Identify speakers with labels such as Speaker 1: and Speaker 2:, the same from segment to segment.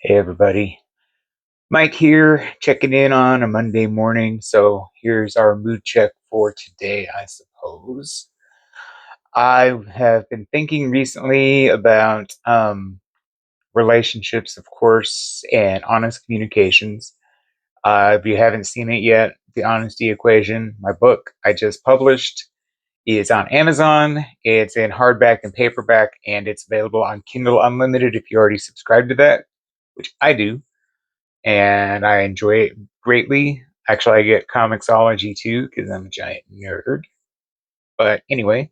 Speaker 1: Hey everybody, Mike here, checking in on a Monday morning. So here's our mood check for today, I suppose. I have been thinking recently about relationships, of course, and honest communications. If you haven't seen it yet, The Honesty Equation, my book I just published, is on Amazon. It's in hardback and paperback, and it's available on Kindle Unlimited if you already subscribe to that, which I do, and I enjoy it greatly. Actually, I get Comixology too because I'm a giant nerd. But anyway,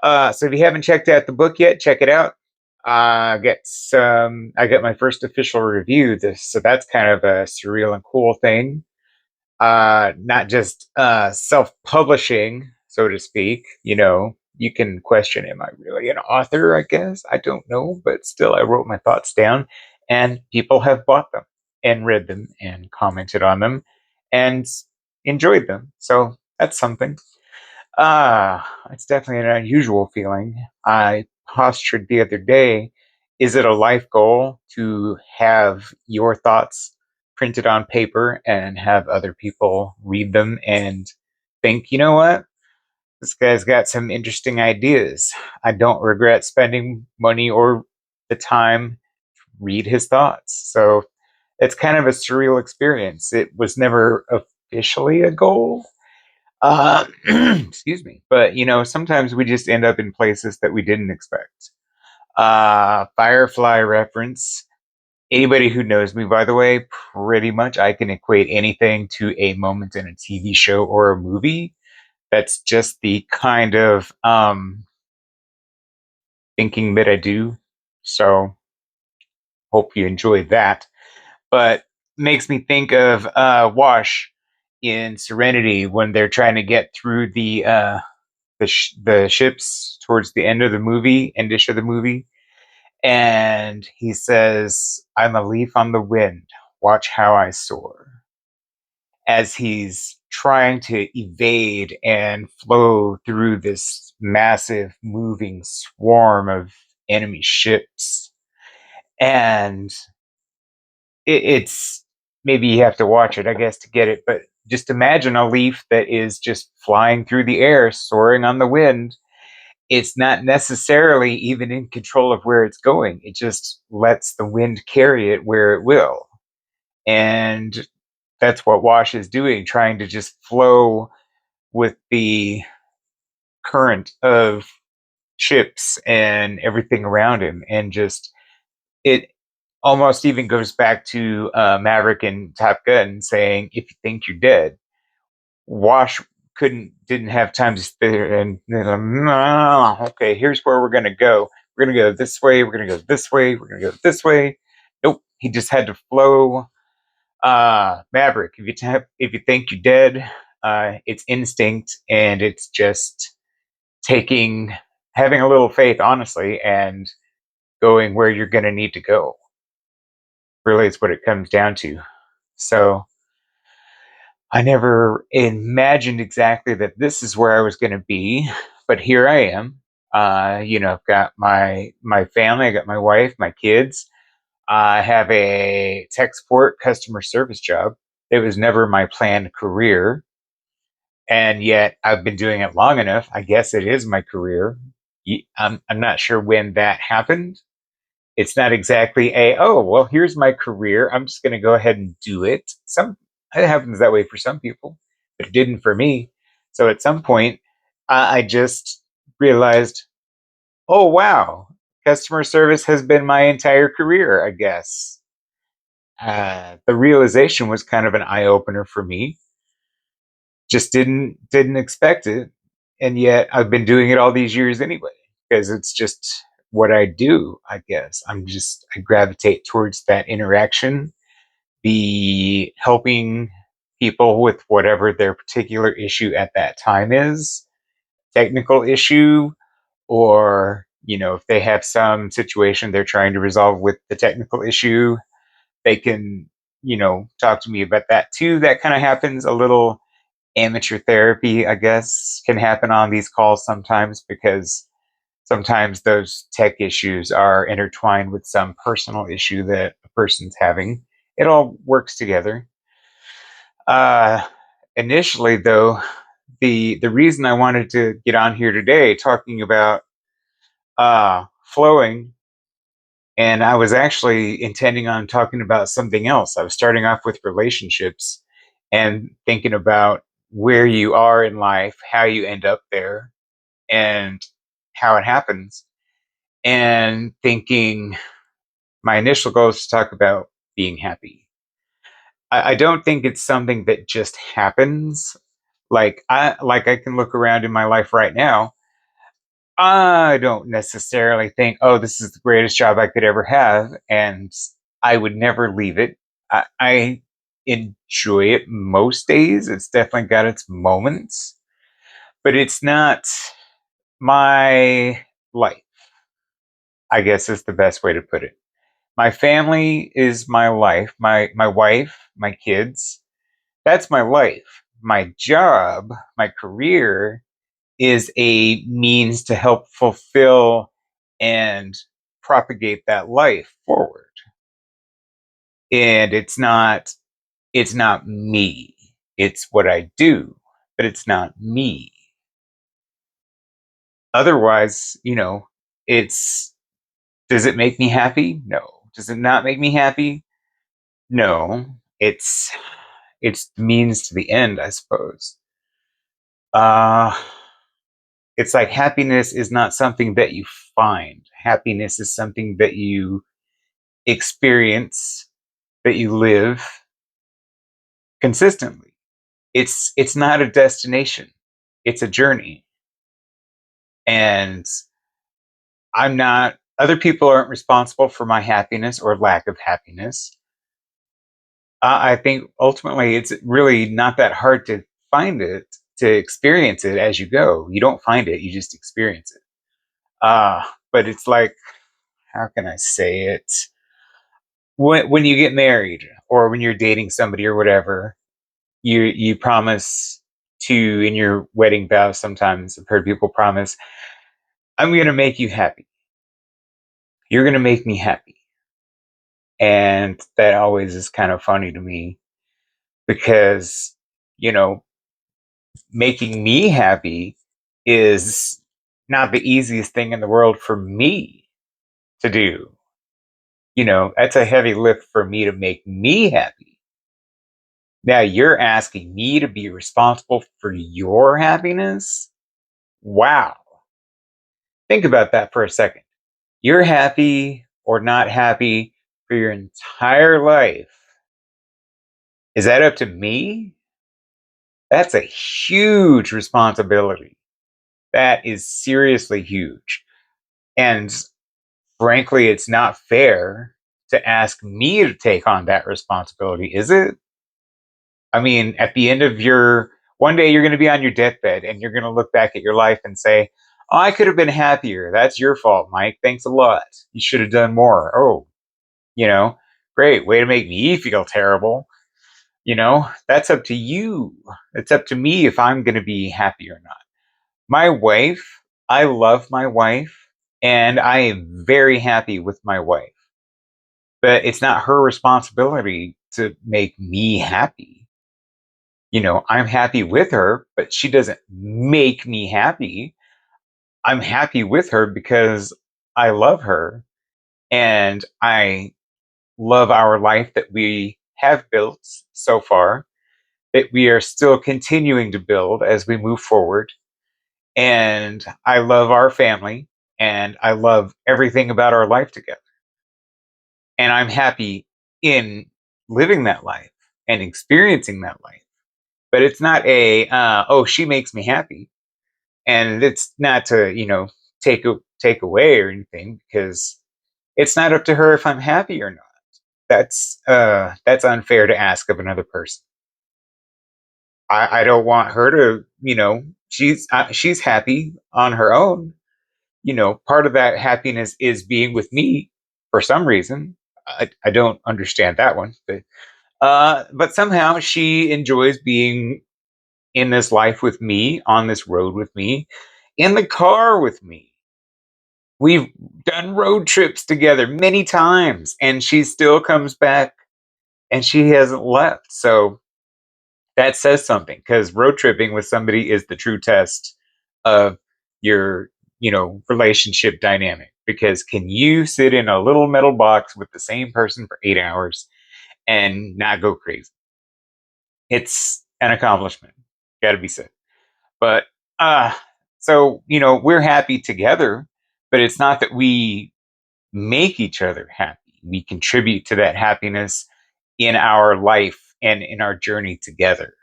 Speaker 1: so if you haven't checked out the book yet, check it out. I got my first official review. So that's kind of a surreal and cool thing. Not just self-publishing, so to speak. You can question, am I really an author? I guess I don't know, but still, I wrote my thoughts down, and people have bought them and read them and commented on them and enjoyed them. So that's something. It's definitely an unusual feeling. I postured the other day, is it a life goal to have your thoughts printed on paper and have other people read them and think, you know what? This guy's got some interesting ideas. I don't regret spending money or the time to read his thoughts. So it's kind of a surreal experience. It was never officially a goal, excuse me. But sometimes we just end up in places that we didn't expect. Firefly reference. Anybody who knows me, by the way, pretty much I can equate anything to a moment in a TV show or a movie. That's just the kind of thinking that I do. So hope you enjoy that. But makes me think of Wash in Serenity when they're trying to get through the ships towards the end of the movie, endish of the movie, and he says, "I'm a leaf on the wind. Watch how I soar." As he's trying to evade and flow through this massive moving swarm of enemy ships, and it's maybe you have to watch it, I guess, to get it, but just imagine a leaf that is just flying through the air, soaring on the wind. It's not necessarily even in control of where it's going. It just lets the wind carry it where it will. And that's what Wash is doing, trying to just flow with the current of ships and everything around him. And just, it almost even goes back to Maverick and Top Gun saying, if you think you're dead, Wash didn't have time to sit there and no, okay, here's where we're gonna go. We're gonna go this way. We're gonna go this way. We're gonna go this way. Nope. He just had to flow. Maverick, if you think you're dead, it's instinct, and it's just taking having a little faith, honestly, and going where you're gonna need to go. Really, is what it comes down to. So I never imagined exactly that this is where I was going to be, but here I am. I've got my family, I got my wife, my kids. I have a tech support customer service job. It was never my planned career, and yet I've been doing it long enough. I guess it is my career. I'm not sure when that happened. It's not exactly oh, well, here's my career, I'm just going to go ahead and do it. It happens that way for some people, but it didn't for me. So at some point, I just realized, oh wow, customer service has been my entire career, I guess. The realization was kind of an eye opener for me. Just didn't expect it, and yet I've been doing it all these years anyway, because it's just what I do. I guess I gravitate towards that interaction, the helping people with whatever their particular issue at that time is, technical issue, or if they have some situation they're trying to resolve with the technical issue, they can talk to me about that too. That kind of happens a little. Amateur therapy, I guess, can happen on these calls sometimes, because sometimes those tech issues are intertwined with some personal issue that a person's having. It all works together. Uh, Initially, though, the reason I wanted to get on here today talking about flowing, and I was actually intending on talking about something else. I was starting off with relationships and thinking about where you are in life, how you end up there, and how it happens. And thinking my initial goal is to talk about being happy. I don't think it's something that just happens. Like I can look around in my life right now. I don't necessarily think, oh, this is the greatest job I could ever have, and I would never leave it. I enjoy it most days. It's definitely got its moments, but it's not my life, I guess is the best way to put it. My family is my life. My wife, my kids, that's my life. My job, my career is a means to help fulfill and propagate that life forward. And it's not me. It's what I do, but it's not me. Otherwise, it's does it make me happy? No. Does it not make me happy? No. It's the means to the end, I suppose. Uh it's like happiness is not something that you find. Happiness is something that you experience, that you live consistently. It's not a destination. It's a journey. And I'm not other people aren't responsible for my happiness or lack of happiness. I think ultimately it's really not that hard to find it, to experience it as you go. You don't find it, you just experience it. But it's like, how can I say it? When you get married or when you're dating somebody or whatever, you promise to in your wedding vows. Sometimes I've heard people promise, I'm going to make you happy. You're going to make me happy. And that always is kind of funny to me because, you know, making me happy is not the easiest thing in the world for me to do. That's a heavy lift for me to make me happy. Now you're asking me to be responsible for your happiness? Wow. Think about that for a second. You're happy or not happy for your entire life. Is that up to me? That's a huge responsibility. That is seriously huge. And frankly, it's not fair to ask me to take on that responsibility, is it? I mean, at the end of your one day, you're going to be on your deathbed and you're going to look back at your life and say, oh, I could have been happier. That's your fault, Mike. Thanks a lot. You should have done more. Oh, you know, great way to make me feel terrible. That's up to you. It's up to me if I'm going to be happy or not. My wife, I love my wife and I am very happy with my wife, but it's not her responsibility to make me happy. I'm happy with her, but she doesn't make me happy. I'm happy with her because I love her and I love our life that we have built so far, that we are still continuing to build as we move forward. And I love our family and I love everything about our life together. And I'm happy in living that life and experiencing that life. But it's not oh, she makes me happy. And it's not to, take away or anything, because it's not up to her if I'm happy or not. That's unfair to ask of another person. I don't want her to, she's happy on her own. Part of that happiness is being with me for some reason. I don't understand that one, but somehow she enjoys being in this life with me, on this road with me, in the car with me. We've done road trips together many times, and she still comes back and she hasn't left. So that says something because road tripping with somebody is the true test of your, relationship dynamic. Because can you sit in a little metal box with the same person for 8 hours and not go crazy? It's an accomplishment, got to be said. But uh, so we're happy together, but it's not that we make each other happy. We contribute to that happiness in our life and in our journey together.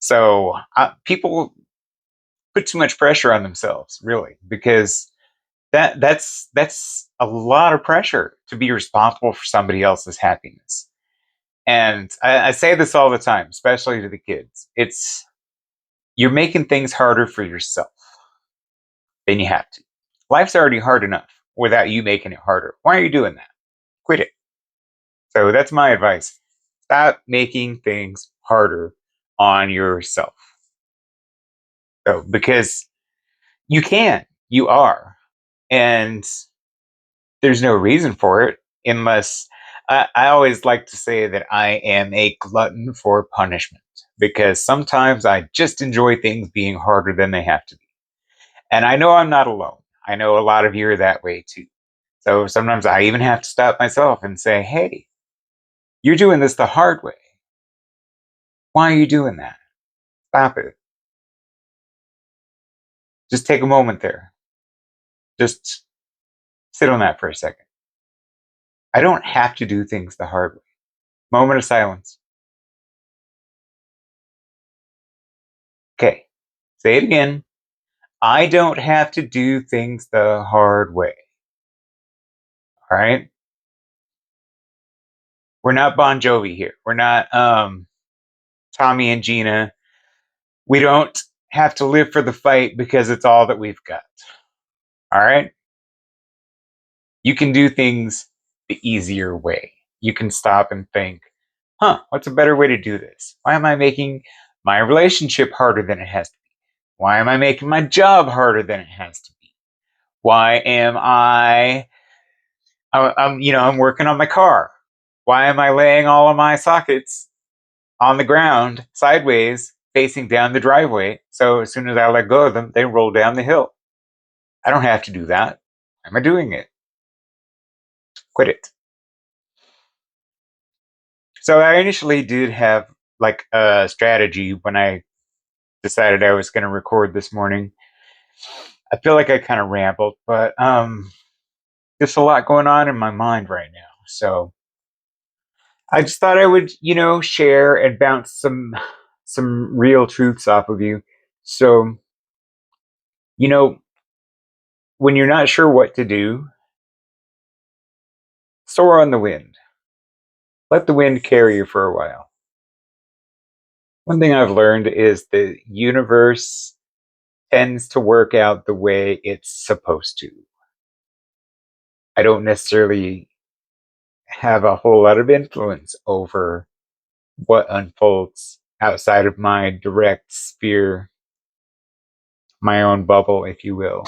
Speaker 1: So people put too much pressure on themselves, really, because that's a lot of pressure to be responsible for somebody else's happiness. And I say this all the time, especially to the kids. It's you're making things harder for yourself than you have to. Life's already hard enough without you making it harder. Why are you doing that? Quit it. So that's my advice. Stop making things harder on yourself. So because you can, you are, and there's no reason for it unless I always like to say that I am a glutton for punishment because sometimes I just enjoy things being harder than they have to be. And I know I'm not alone. I know a lot of you are that way too. So sometimes I even have to stop myself and say, hey, you're doing this the hard way. Why are you doing that? Stop it. Just take a moment there. Just sit on that for a second. I don't have to do things the hard way. Moment of silence. Okay, say it again. I don't have to do things the hard way. All right? We're not Bon Jovi here. We're not Tommy and Gina. We don't have to live for the fight because it's all that we've got. All right? You can do things the easier way. You can stop and think, what's a better way to do this? Why am I making my relationship harder than it has to be? Why am I making my job harder than it has to be? Why am I'm working on my car. Why am I laying all of my sockets on the ground sideways facing down the driveway? So as soon as I let go of them, they roll down the hill. I don't have to do that. Why am I doing it? Quit it. So I initially did have like a strategy when I decided I was going to record this morning. I feel like I kind of rambled, but there's a lot going on in my mind right now. So I just thought I would, share and bounce some real truths off of you. So, you know, when you're not sure what to do, soar on the wind. Let the wind carry you for a while. One thing I've learned is the universe tends to work out the way it's supposed to. I don't necessarily have a whole lot of influence over what unfolds outside of my direct sphere, my own bubble, if you will.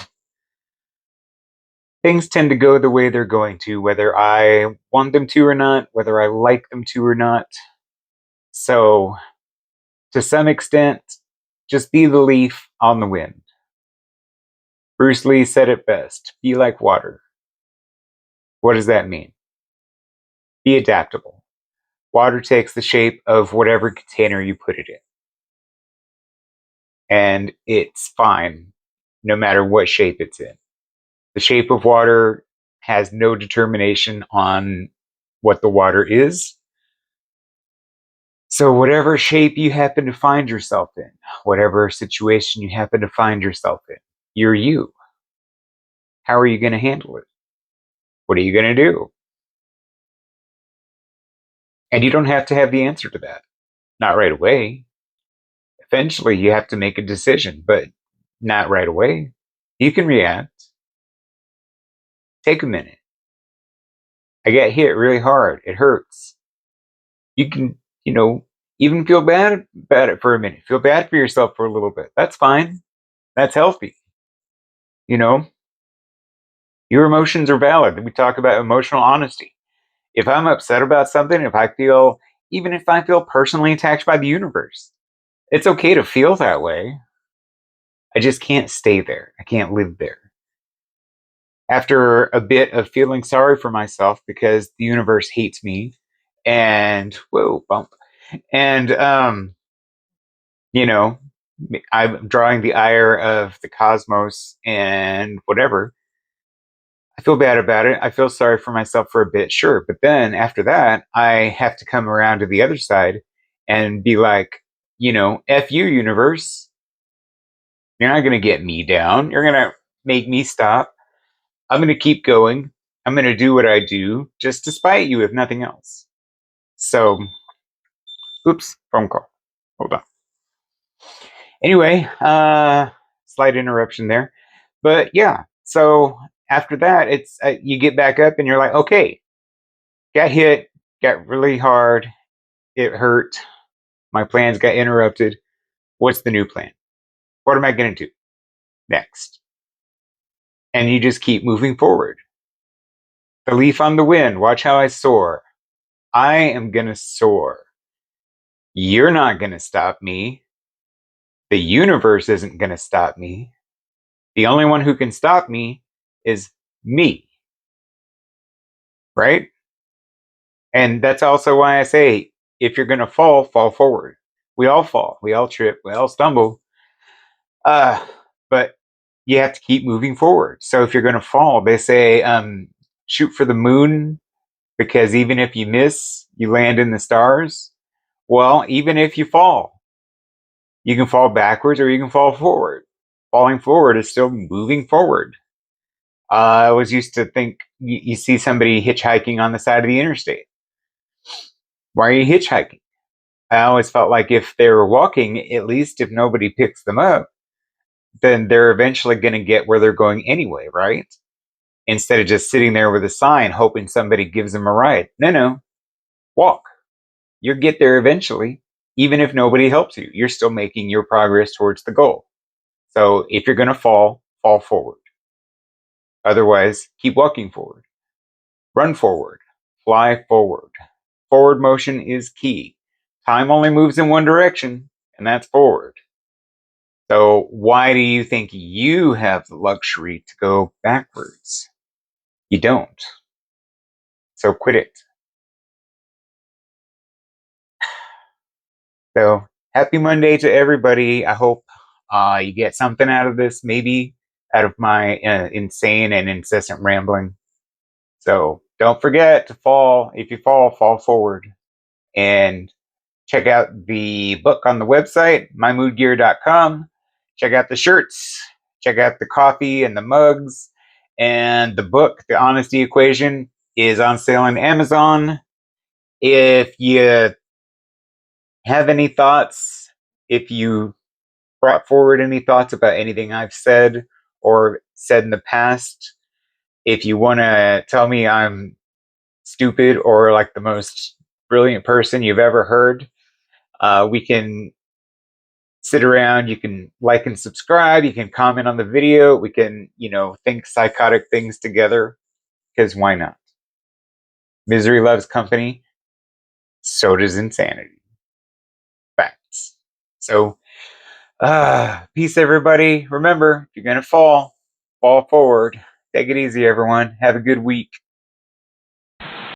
Speaker 1: Things tend to go the way they're going to, whether I want them to or not, whether I like them to or not. So, to some extent, just be the leaf on the wind. Bruce Lee said it best, be like water. What does that mean? Be adaptable. Water takes the shape of whatever container you put it in. And it's fine no matter what shape it's in. The shape of water has no determination on what the water is. So, whatever shape you happen to find yourself in, whatever situation you happen to find yourself in, you're you. How are you going to handle it? What are you going to do? And you don't have to have the answer to that. Not right away. Eventually, you have to make a decision, but not right away. You can react. Take a minute. I got hit really hard. It hurts. You can, even feel bad about it for a minute. Feel bad for yourself for a little bit. That's fine. That's healthy. You know, Your emotions are valid. We talk about emotional honesty. If I'm upset about something, even if I feel personally attacked by the universe, it's okay to feel that way. I just can't stay there. I can't live there. After a bit of feeling sorry for myself because the universe hates me and whoa, bump. And you know, I'm drawing the ire of the cosmos and whatever. I feel bad about it. I feel sorry for myself for a bit, sure. But then after that, I have to come around to the other side and be like, F you, universe. You're not going to get me down. You're going to make me stop. I'm going to keep going. I'm going to do what I do just to spite you, if nothing else. So, oops, phone call. Hold on. Anyway, slight interruption there. But yeah, so after that, it's you get back up and you're like, okay, got hit, got really hard, it hurt, my plans got interrupted. What's the new plan? What am I going to do next? And you just keep moving forward. The leaf on the wind, watch how I soar. I am going to soar. You're not going to stop me. The universe isn't going to stop me. The only one who can stop me is me. Right? And that's also why I say if you're going to fall, fall forward. We all fall, we all trip, we all stumble. But you have to keep moving forward. So if you're going to fall, they say shoot for the moon because even if you miss, you land in the stars. Well, even if you fall, you can fall backwards or you can fall forward. Falling forward is still moving forward. I always used to think you see somebody hitchhiking on the side of the interstate. Why are you hitchhiking? I always felt like if they were walking, at least if nobody picks them up, then they're eventually going to get where they're going anyway, right? Instead of just sitting there with a sign hoping somebody gives them a ride. No, walk. You'll get there eventually. Even if nobody helps you, you're still making your progress towards the goal. So if you're going to fall, fall forward. Otherwise, keep walking forward. Run forward. Fly forward. Forward motion is key. Time only moves in one direction, and that's forward. So why do you think you have the luxury to go backwards? You don't. So quit it. So happy Monday to everybody. I hope you get something out of this, maybe out of my insane and incessant rambling. So don't forget to fall. If you fall, fall forward. And check out the book on the website, mymoodgear.com. Check out the shirts. Check out the coffee and the mugs. And the book, The Honesty Equation, is on sale on Amazon. If you have any thoughts, if you brought forward any thoughts about anything I've said or said in the past, if you want to tell me I'm stupid or like the most brilliant person you've ever heard, we can sit around, you can like and subscribe, you can comment on the video, we can, think psychotic things together, because why not? Misery loves company, so does insanity. Facts. So, peace, everybody. Remember, if you're going to fall, fall forward. Take it easy, everyone. Have a good week.